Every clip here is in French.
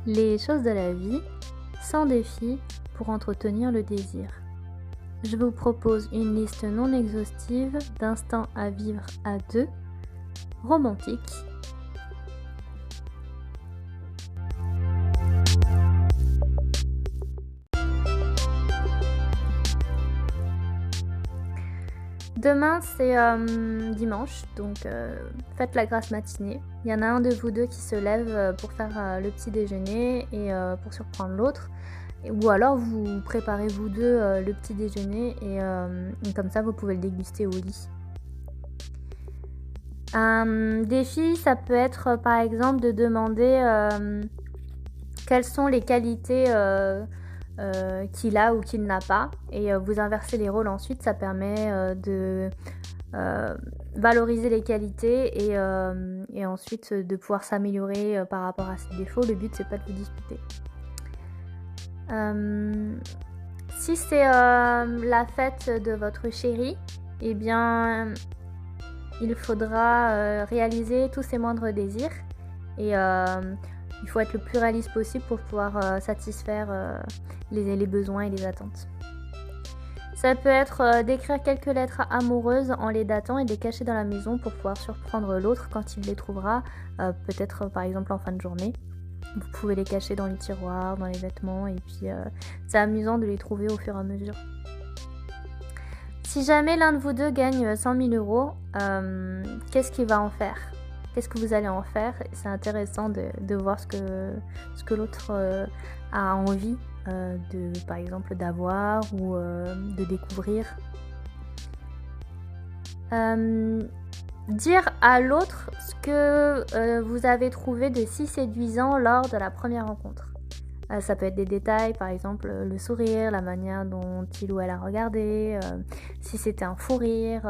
Les choses de la vie, sans défi pour entretenir le désir. Je vous propose une liste non exhaustive d'instants à vivre à deux, romantiques. Demain c'est dimanche, donc faites la grasse matinée. Il y en a un de vous deux qui se lève pour faire le petit déjeuner et pour surprendre l'autre. Ou alors vous préparez vous deux le petit déjeuner et comme ça vous pouvez le déguster au lit. Un défi, ça peut être par exemple de demander quelles sont les qualités qu'il a ou qu'il n'a pas, et vous inversez les rôles ensuite. Ça permet de valoriser les qualités et ensuite de pouvoir s'améliorer par rapport à ses défauts. Le but c'est pas de vous disputer. Si c'est la fête de votre chéri, eh bien il faudra réaliser tous ses moindres désirs et il faut être le plus réaliste possible pour pouvoir satisfaire les besoins et les attentes. Ça peut être d'écrire quelques lettres amoureuses en les datant et de les cacher dans la maison pour pouvoir surprendre l'autre quand il les trouvera, peut-être par exemple en fin de journée. Vous pouvez les cacher dans les tiroirs, dans les vêtements, et puis c'est amusant de les trouver au fur et à mesure. Si jamais l'un de vous deux gagne 100 000 euros, qu'est-ce qu'il va en faire ? Qu'est-ce que vous allez en faire ? C'est intéressant de voir ce que l'autre a envie par exemple d'avoir ou de découvrir. Dire à l'autre ce que vous avez trouvé de si séduisant lors de la première rencontre. Ça peut être des détails, par exemple le sourire, la manière dont il ou elle a regardé, si c'était un fou rire.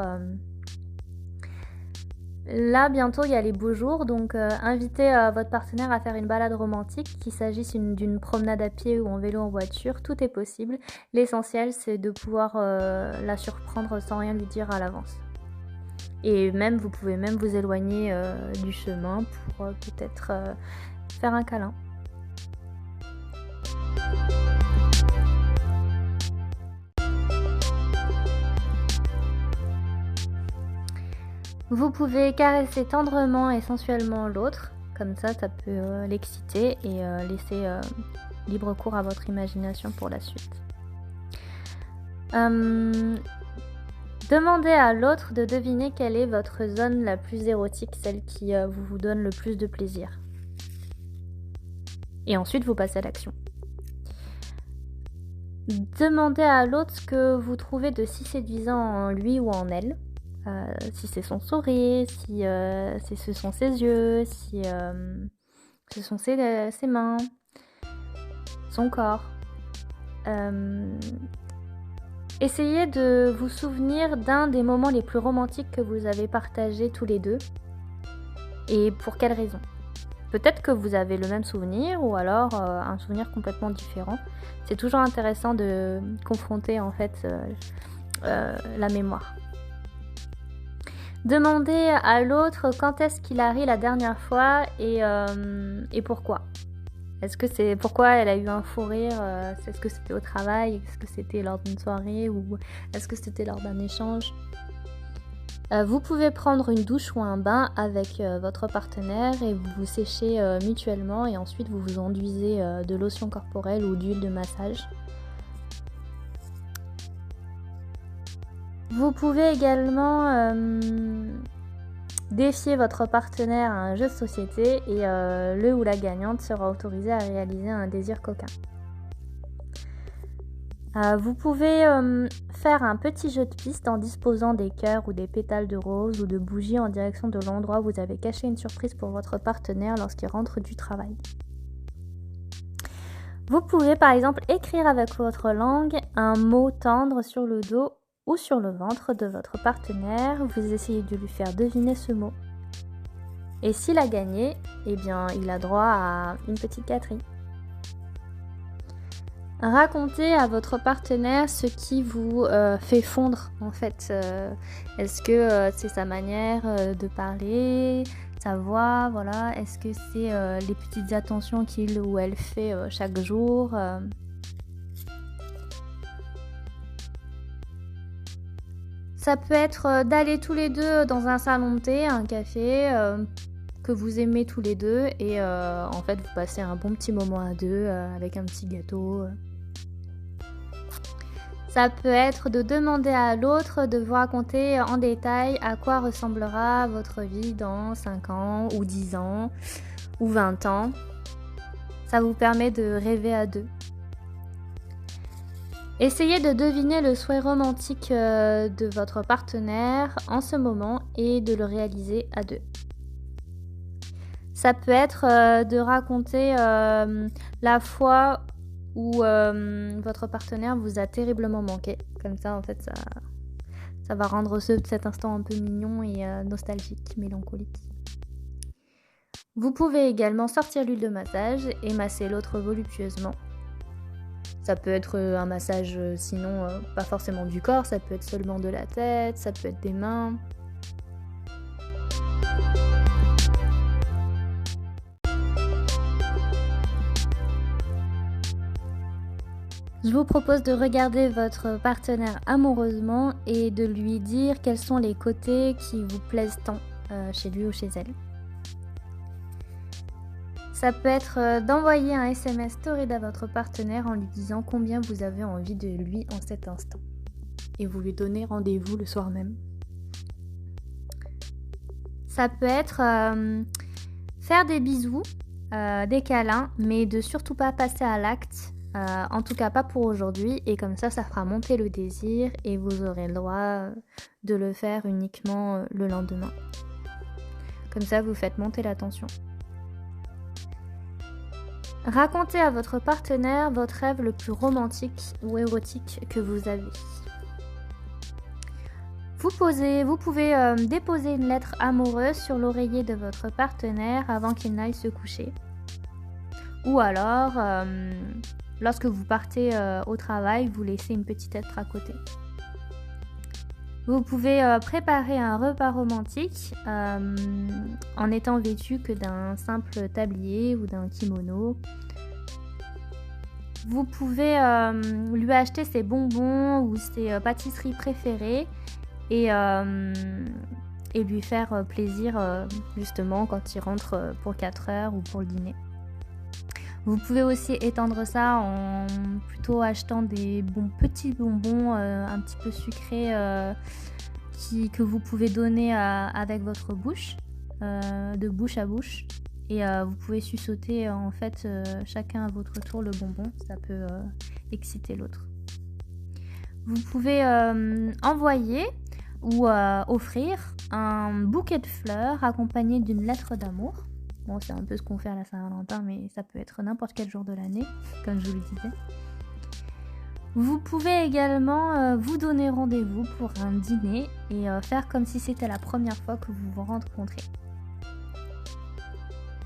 Là, bientôt, il y a les beaux jours, donc invitez votre partenaire à faire une balade romantique, qu'il s'agisse d'une promenade à pied ou en vélo, en voiture, tout est possible. L'essentiel, c'est de pouvoir la surprendre sans rien lui dire à l'avance. Et même, vous pouvez même vous éloigner du chemin pour peut-être faire un câlin. Vous pouvez caresser tendrement et sensuellement l'autre, comme ça peut l'exciter et laisser libre cours à votre imagination pour la suite. Demandez à l'autre de deviner quelle est votre zone la plus érotique, celle qui vous donne le plus de plaisir. Et ensuite, vous passez à l'action. Demandez à l'autre ce que vous trouvez de si séduisant en lui ou en elle. Si c'est son sourire, si ce sont ses yeux, si ce sont ses mains, son corps. Essayez de vous souvenir d'un des moments les plus romantiques que vous avez partagés tous les deux. Et pour quelle raison ? Peut-être que vous avez le même souvenir ou alors un souvenir complètement différent. C'est toujours intéressant de confronter en fait la mémoire. Demandez à l'autre quand est-ce qu'il a ri la dernière fois et pourquoi. Est-ce que c'est pourquoi elle a eu un fou rire ? Est-ce que c'était au travail ? Est-ce que c'était lors d'une soirée ou est-ce que c'était lors d'un échange ? Vous pouvez prendre une douche ou un bain avec votre partenaire et vous vous séchez mutuellement et ensuite vous vous enduisez de lotion corporelle ou d'huile de massage. Vous pouvez également défier votre partenaire à un jeu de société et le ou la gagnante sera autorisé à réaliser un désir coquin. Vous pouvez faire un petit jeu de piste en disposant des cœurs ou des pétales de rose ou de bougies en direction de l'endroit où vous avez caché une surprise pour votre partenaire lorsqu'il rentre du travail. Vous pouvez par exemple écrire avec votre langue un mot tendre sur le dos ou sur le ventre de votre partenaire. Vous essayez de lui faire deviner ce mot. Et s'il a gagné, eh bien, il a droit à une petite gâterie. Racontez à votre partenaire ce qui vous fait fondre en fait. Est-ce que c'est sa manière de parler, sa voix, voilà. Est-ce que c'est les petites attentions qu'il ou elle fait chaque jour Ça peut être d'aller tous les deux dans un salon de thé, un café que vous aimez tous les deux et en fait vous passez un bon petit moment à deux avec un petit gâteau. Ça peut être de demander à l'autre de vous raconter en détail à quoi ressemblera votre vie dans 5 ans ou 10 ans ou 20 ans. Ça vous permet de rêver à deux. Essayez de deviner le souhait romantique de votre partenaire en ce moment et de le réaliser à deux. Ça peut être de raconter la fois où votre partenaire vous a terriblement manqué. Comme ça, en fait, ça va rendre cet instant un peu mignon et nostalgique, mélancolique. Vous pouvez également sortir l'huile de massage et masser l'autre voluptueusement. Ça peut être un massage, sinon pas forcément du corps, ça peut être seulement de la tête, ça peut être des mains. Je vous propose de regarder votre partenaire amoureusement et de lui dire quels sont les côtés qui vous plaisent tant chez lui ou chez elle. Ça peut être d'envoyer un SMS story à votre partenaire en lui disant combien vous avez envie de lui en cet instant. Et vous lui donnez rendez-vous le soir même. Ça peut être faire des bisous, des câlins, mais de surtout pas passer à l'acte. En tout cas pas pour aujourd'hui, et comme ça fera monter le désir et vous aurez le droit de le faire uniquement le lendemain. Comme ça vous faites monter la tension. Racontez à votre partenaire votre rêve le plus romantique ou érotique que vous avez. Vous pouvez déposer une lettre amoureuse sur l'oreiller de votre partenaire avant qu'il n'aille se coucher. Ou alors, lorsque vous partez au travail, vous laissez une petite lettre à côté. Vous pouvez préparer un repas romantique en étant vêtu que d'un simple tablier ou d'un kimono. Vous pouvez lui acheter ses bonbons ou ses pâtisseries préférées et lui faire plaisir justement quand il rentre pour 4 heures ou pour le dîner. Vous pouvez aussi étendre ça en plutôt achetant des petits bonbons un petit peu sucrés que vous pouvez donner avec votre bouche, de bouche à bouche. Et vous pouvez suçoter en fait chacun à votre tour le bonbon, ça peut exciter l'autre. Vous pouvez envoyer ou offrir un bouquet de fleurs accompagné d'une lettre d'amour. Bon, c'est un peu ce qu'on fait à la Saint-Valentin, mais ça peut être n'importe quel jour de l'année, comme je vous le disais. Vous pouvez également vous donner rendez-vous pour un dîner et faire comme si c'était la première fois que vous vous rencontrez.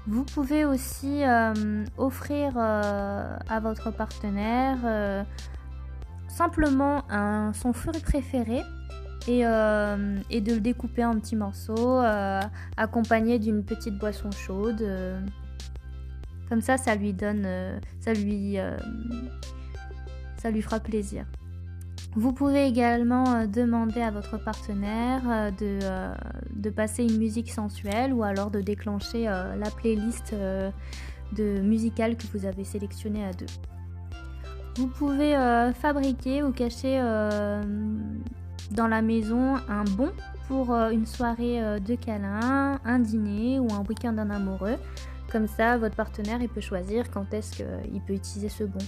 Vous pouvez aussi offrir à votre partenaire simplement son fruit préféré et de le découper en petits morceaux accompagné d'une petite boisson chaude. Comme ça lui donne, ça lui fera plaisir. Vous pouvez également demander à votre partenaire de passer une musique sensuelle ou alors de déclencher la playlist musicale que vous avez sélectionnée à deux. Vous pouvez fabriquer ou cacher dans la maison un bon pour une soirée de câlin, un dîner ou un week-end en amoureux. Comme ça, votre partenaire il peut choisir quand est-ce qu'il peut utiliser ce bon.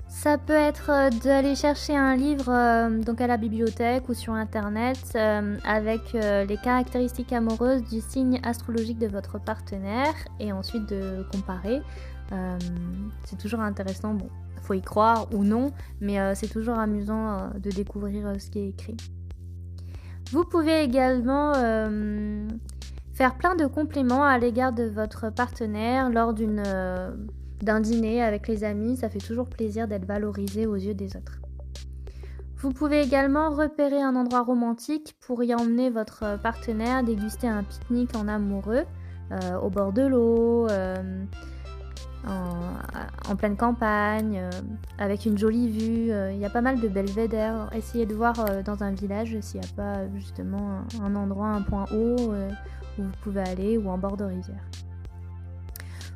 Ça peut être d'aller chercher un livre donc à la bibliothèque ou sur internet avec les caractéristiques amoureuses du signe astrologique de votre partenaire et ensuite de comparer. C'est toujours intéressant, bon, faut y croire ou non, mais c'est toujours amusant de découvrir ce qui est écrit. Vous pouvez également faire plein de compliments à l'égard de votre partenaire lors d'un dîner avec les amis. Ça fait toujours plaisir d'être valorisé aux yeux des autres. Vous pouvez également repérer un endroit romantique pour y emmener votre partenaire déguster un pique-nique en amoureux, au bord de l'eau, en pleine campagne, avec une jolie vue. Il y a pas mal de belvédères. Essayez de voir dans un village s'il n'y a pas justement un endroit, un point haut où vous pouvez aller, ou en bord de rivière.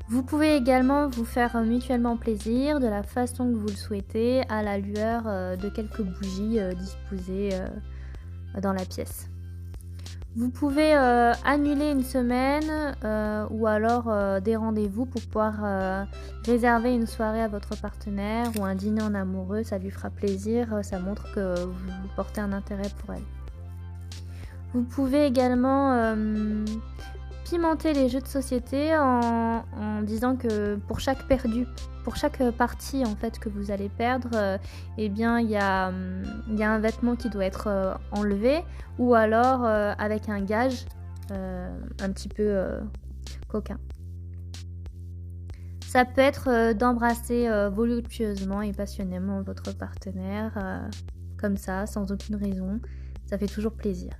Vous pouvez également vous faire mutuellement plaisir de la façon que vous le souhaitez à la lueur de quelques bougies disposées dans la pièce. Vous pouvez annuler une semaine ou alors des rendez-vous pour pouvoir réserver une soirée à votre partenaire ou un dîner en amoureux. Ça lui fera plaisir, ça montre que vous portez un intérêt pour elle. Vous pouvez également pimenter les jeux de société en disant que pour chaque partie en fait que vous allez perdre, eh bien il y a un vêtement qui doit être enlevé, ou alors avec un gage un petit peu coquin. Ça peut être d'embrasser voluptueusement et passionnément votre partenaire, comme ça, sans aucune raison. Ça fait toujours plaisir.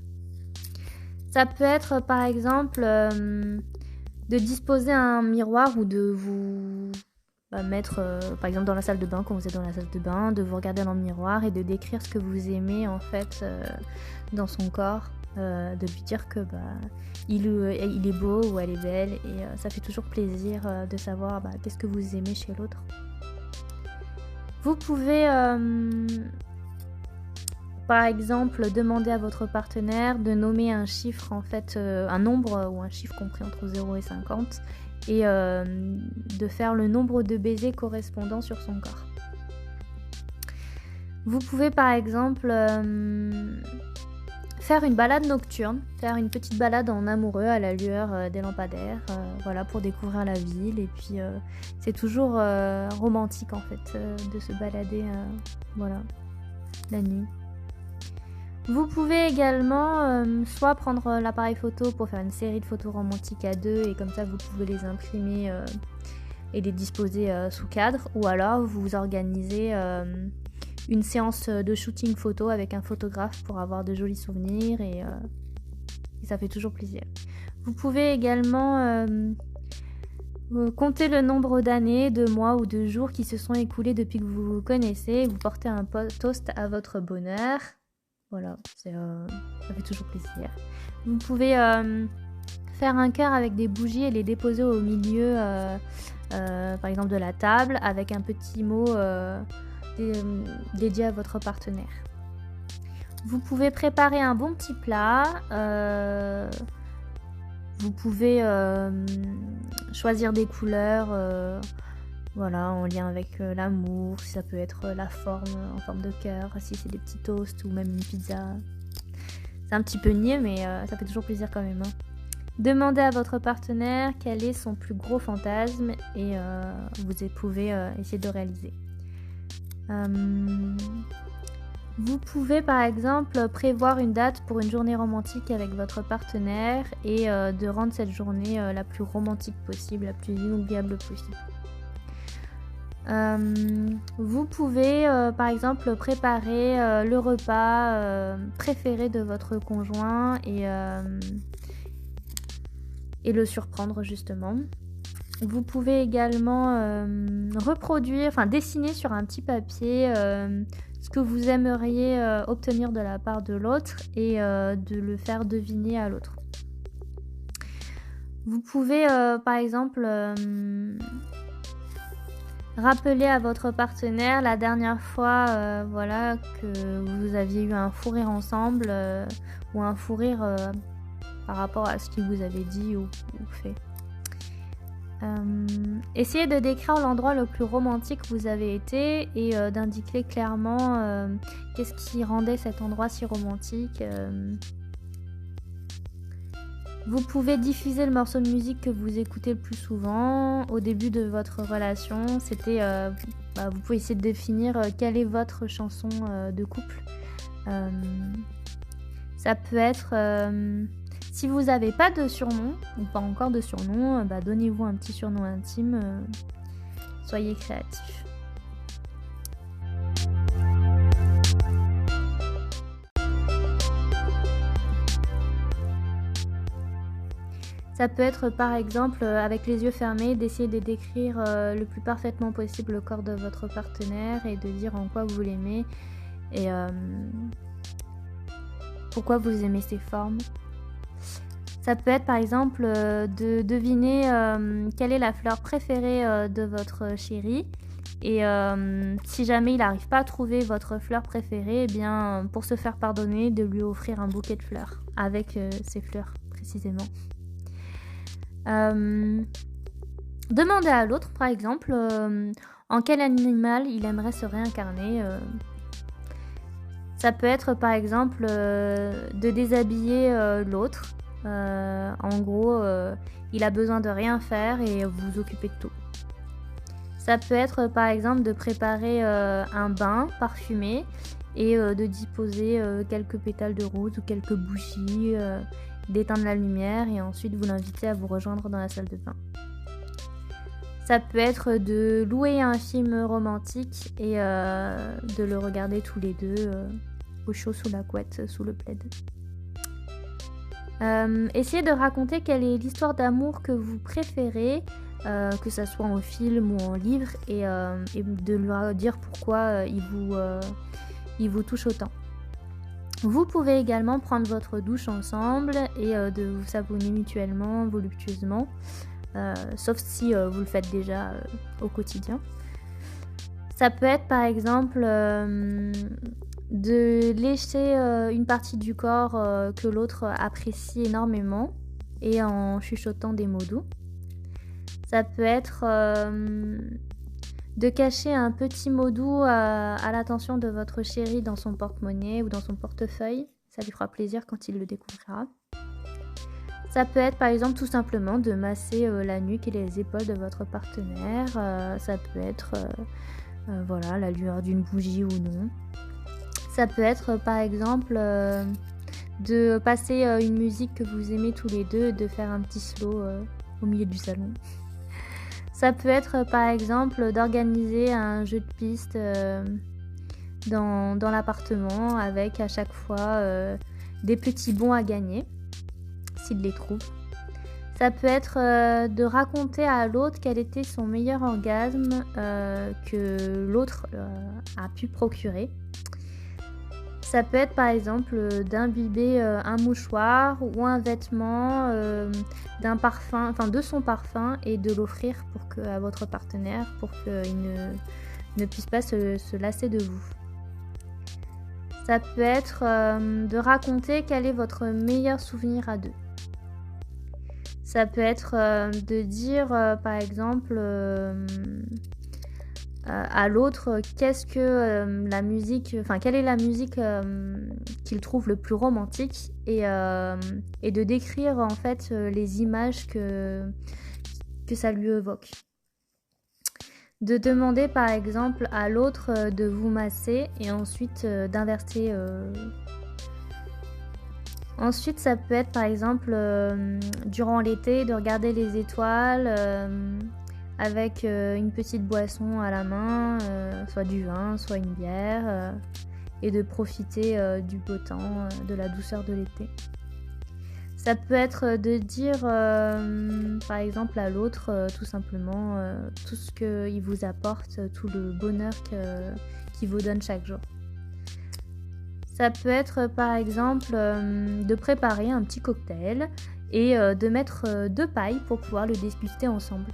Ça peut être par exemple de disposer un miroir, ou de vous mettre par exemple dans la salle de bain, quand vous êtes dans la salle de bain, de vous regarder dans le miroir et de décrire ce que vous aimez en fait dans son corps, de lui dire que il est beau ou elle est belle, et ça fait toujours plaisir de savoir qu'est-ce que vous aimez chez l'autre. Vous pouvez par exemple demander à votre partenaire de nommer un chiffre, en fait un nombre ou un chiffre compris entre 0 et 50, et de faire le nombre de baisers correspondant sur son corps. Vous pouvez par exemple faire une balade nocturne, faire une petite balade en amoureux à la lueur des lampadaires, voilà, pour découvrir la ville. Et puis c'est toujours romantique en fait de se balader voilà, la nuit. Vous pouvez également soit prendre l'appareil photo pour faire une série de photos romantiques à deux, et comme ça vous pouvez les imprimer et les disposer sous cadre, ou alors vous organisez une séance de shooting photo avec un photographe pour avoir de jolis souvenirs, et ça fait toujours plaisir. Vous pouvez également compter le nombre d'années, de mois ou de jours qui se sont écoulés depuis que vous vous connaissez. Vous portez un toast à votre bonheur. Voilà, ça fait toujours plaisir. Vous pouvez faire un cœur avec des bougies et les déposer au milieu, par exemple de la table, avec un petit mot dédié à votre partenaire. Vous pouvez préparer un bon petit plat. Vous pouvez choisir des couleurs voilà, en lien avec l'amour, si ça peut être la forme en forme de cœur, si c'est des petits toasts ou même une pizza. C'est un petit peu niais, mais ça fait toujours plaisir quand même. Demandez à votre partenaire quel est son plus gros fantasme, et vous pouvez essayer de réaliser. Vous pouvez par exemple prévoir une date pour une journée romantique avec votre partenaire, et de rendre cette journée la plus romantique possible, la plus inoubliable possible. Vous pouvez par exemple préparer le repas préféré de votre conjoint, et le surprendre justement. Vous pouvez également dessiner sur un petit papier ce que vous aimeriez obtenir de la part de l'autre, et de le faire deviner à l'autre. Vous pouvez par exemple rappeler à votre partenaire la dernière fois voilà, que vous aviez eu un fou rire ensemble, ou un fou rire par rapport à ce qu'il vous avait dit ou fait. Essayez de décrire l'endroit le plus romantique où vous avez été, et d'indiquer clairement qu'est-ce qui rendait cet endroit si romantique. Vous pouvez diffuser le morceau de musique que vous écoutez le plus souvent au début de votre relation. Vous pouvez essayer de définir quelle est votre chanson de couple. Ça peut être, si vous n'avez pas de surnom, ou pas encore de surnom, donnez-vous un petit surnom intime, soyez créatifs. Ça peut être par exemple, avec les yeux fermés, d'essayer de décrire le plus parfaitement possible le corps de votre partenaire et de dire en quoi vous l'aimez et pourquoi vous aimez ses formes. Ça peut être par exemple de deviner quelle est la fleur préférée de votre chéri et si jamais il n'arrive pas à trouver votre fleur préférée, eh bien pour se faire pardonner, de lui offrir un bouquet de fleurs avec ces fleurs précisément. Demandez à l'autre, par exemple, en quel animal il aimerait se réincarner. Ça peut être, par exemple, de déshabiller l'autre. En gros, il a besoin de rien faire et vous vous occupez de tout. Ça peut être, par exemple, de préparer un bain parfumé et de disposer quelques pétales de rose ou quelques bougies, d'éteindre la lumière et ensuite vous l'invitez à vous rejoindre dans la salle de bain. Ça peut être de louer un film romantique et de le regarder tous les deux au chaud sous la couette, sous le plaid. Essayez de raconter quelle est l'histoire d'amour que vous préférez, que ça soit en film ou en livre, et de lui dire pourquoi il vous touche autant. Vous pouvez également prendre votre douche ensemble et de vous savonner mutuellement, voluptueusement, sauf si vous le faites déjà au quotidien. Ça peut être par exemple de lécher une partie du corps que l'autre apprécie énormément et en chuchotant des mots doux. Ça peut être de cacher un petit mot doux à l'attention de votre chéri dans son porte-monnaie ou dans son portefeuille. Ça lui fera plaisir quand il le découvrira. Ça peut être par exemple tout simplement de masser la nuque et les épaules de votre partenaire. Ça peut être la lueur d'une bougie ou non. Ça peut être par exemple de passer une musique que vous aimez tous les deux et de faire un petit slow au milieu du salon. Ça peut être par exemple d'organiser un jeu de piste dans l'appartement avec à chaque fois des petits bons à gagner s'il les trouve. Ça peut être de raconter à l'autre quel était son meilleur orgasme que l'autre a pu procurer. Ça peut être par exemple d'imbiber un mouchoir ou un vêtement d'un parfum, de son parfum et de l'offrir à votre partenaire pour qu'il ne puisse pas se lasser de vous. Ça peut être de raconter quel est votre meilleur souvenir à deux. Ça peut être de dire par exemple à l'autre quelle est la musique qu'il trouve le plus romantique et de décrire en fait les images que ça lui évoque. De demander par exemple à l'autre de vous masser et ensuite d'inverser. Ensuite, ça peut être par exemple durant l'été de regarder les étoiles avec une petite boisson à la main, soit du vin, soit une bière, et de profiter du beau temps, de la douceur de l'été. Ça peut être de dire par exemple à l'autre tout simplement tout ce qu'il vous apporte, tout le bonheur qu'il vous donne chaque jour. Ça peut être par exemple de préparer un petit cocktail et de mettre 2 pailles pour pouvoir le déguster ensemble.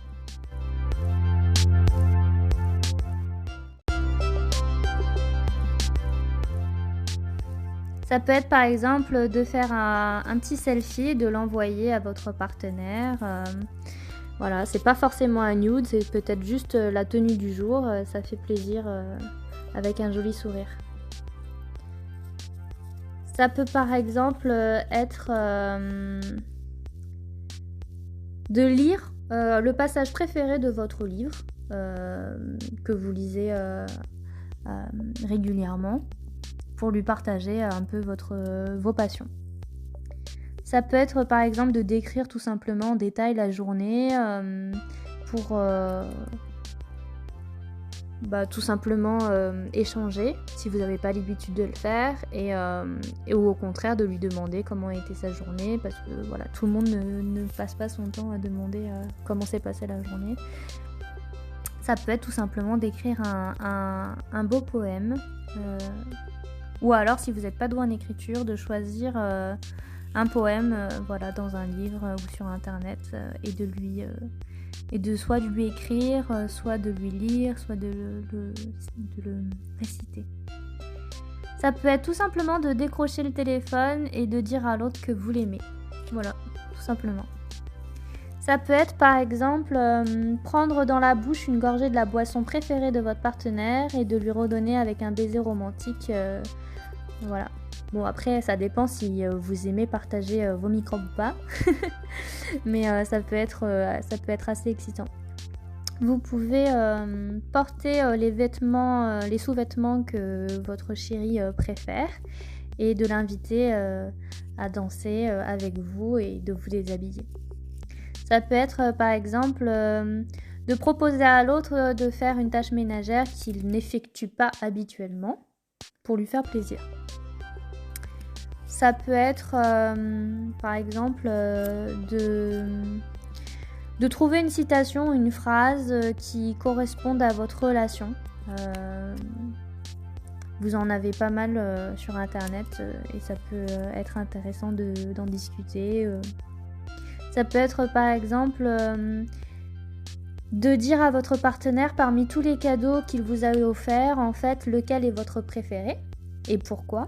Ça peut être par exemple de faire un petit selfie et de l'envoyer à votre partenaire. C'est pas forcément un nude, c'est peut-être juste la tenue du jour, ça fait plaisir avec un joli sourire. Ça peut par exemple être de lire le passage préféré de votre livre que vous lisez régulièrement pour lui partager un peu vos passions. Ça peut être par exemple de décrire tout simplement en détail la journée pour tout simplement échanger si vous n'avez pas l'habitude de le faire et ou au contraire de lui demander comment a été sa journée parce que voilà, tout le monde ne passe pas son temps à demander comment s'est passée la journée. Ça peut être tout simplement d'écrire un beau poème ou alors si vous n'êtes pas doué en écriture de choisir un poème dans un livre ou sur internet et de soit de lui écrire, soit de lui lire, soit de le réciter. Ça peut être tout simplement de décrocher le téléphone et de dire à l'autre que vous l'aimez. Voilà, tout simplement. Ça peut être par exemple prendre dans la bouche une gorgée de la boisson préférée de votre partenaire et de lui redonner avec un baiser romantique. Voilà. Bon après ça dépend si vous aimez partager vos microbes ou pas. Mais ça peut être assez excitant. Vous pouvez porter les sous-vêtements que votre chéri préfère et de l'inviter à danser avec vous et de vous déshabiller. Ça peut être par exemple de proposer à l'autre de faire une tâche ménagère qu'il n'effectue pas habituellement pour lui faire plaisir. Ça peut être par exemple de trouver une citation, une phrase qui corresponde à votre relation. Vous en avez pas mal sur internet et ça peut être intéressant d'en discuter. Ça peut être par exemple de dire à votre partenaire parmi tous les cadeaux qu'il vous a offert, en fait, lequel est votre préféré et pourquoi.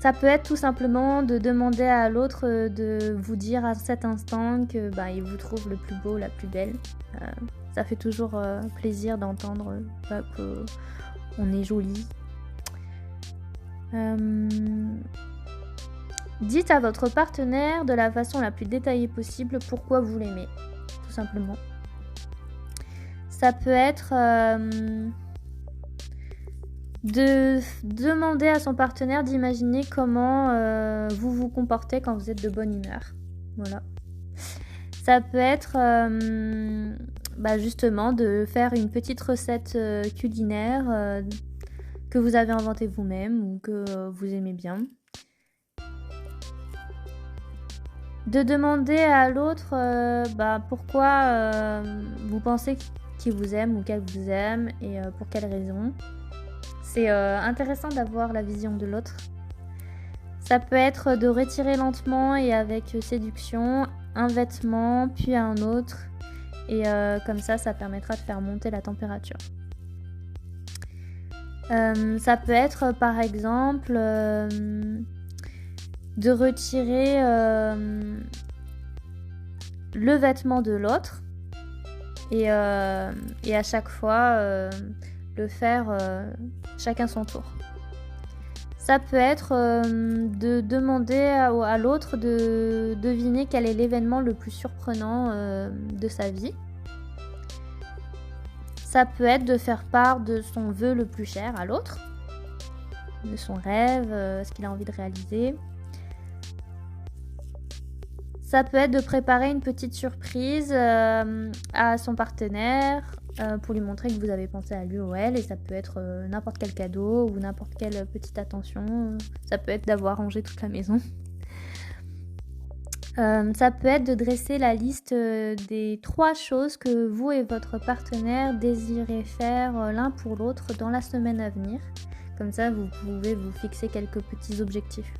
Ça peut être tout simplement de demander à l'autre de vous dire à cet instant que il vous trouve le plus beau, la plus belle. Ça fait toujours plaisir d'entendre qu'on est joli. Dites à votre partenaire de la façon la plus détaillée possible pourquoi vous l'aimez, tout simplement. Ça peut être de demander à son partenaire d'imaginer comment vous vous comportez quand vous êtes de bonne humeur. Voilà. Ça peut être justement de faire une petite recette culinaire que vous avez inventée vous-même ou que vous aimez bien. De demander à l'autre pourquoi vous pensez qu'il vous aime ou qu'elle vous aime et pour quelle raison. C'est intéressant d'avoir la vision de l'autre. Ça peut être de retirer lentement et avec séduction un vêtement puis un autre et comme ça permettra de faire monter la température. Ça peut être par exemple de retirer le vêtement de l'autre et à chaque fois le faire chacun son tour. Ça peut être de demander à l'autre de deviner quel est l'événement le plus surprenant de sa vie. Ça peut être de faire part de son vœu le plus cher à l'autre, de son rêve, ce qu'il a envie de réaliser. Ça peut être de préparer une petite surprise à son partenaire pour lui montrer que vous avez pensé à lui ou elle, et ça peut être n'importe quel cadeau ou n'importe quelle petite attention. Ça peut être d'avoir rangé toute la maison. Ça peut être de dresser la liste des 3 choses que vous et votre partenaire désirez faire l'un pour l'autre dans la semaine à venir. Comme ça, vous pouvez vous fixer quelques petits objectifs.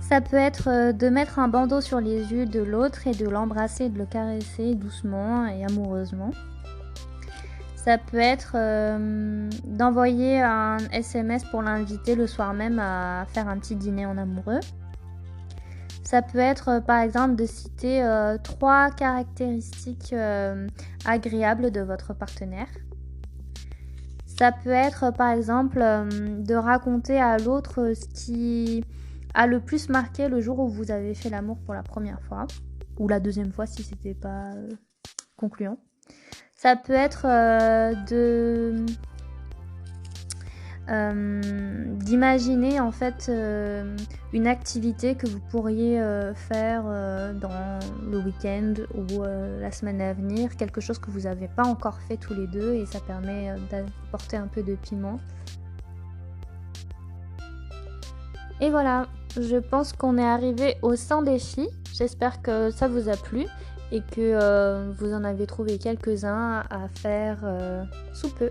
Ça peut être de mettre un bandeau sur les yeux de l'autre et de l'embrasser, de le caresser doucement et amoureusement. Ça peut être d'envoyer un SMS pour l'inviter le soir même à faire un petit dîner en amoureux. Ça peut être par exemple de citer 3 caractéristiques agréables de votre partenaire. Ça peut être par exemple de raconter à l'autre ce qui a le plus marqué le jour où vous avez fait l'amour pour la première fois. ou la deuxième fois si c'était pas concluant. Ça peut être d'imaginer en fait une activité que vous pourriez faire dans le week-end ou la semaine à venir, quelque chose que vous n'avez pas encore fait tous les deux, et ça permet d'apporter un peu de piment. Et voilà, je pense qu'on est arrivé au 100 défis. J'espère que ça vous a plu et que vous en avez trouvé quelques-uns à faire sous peu.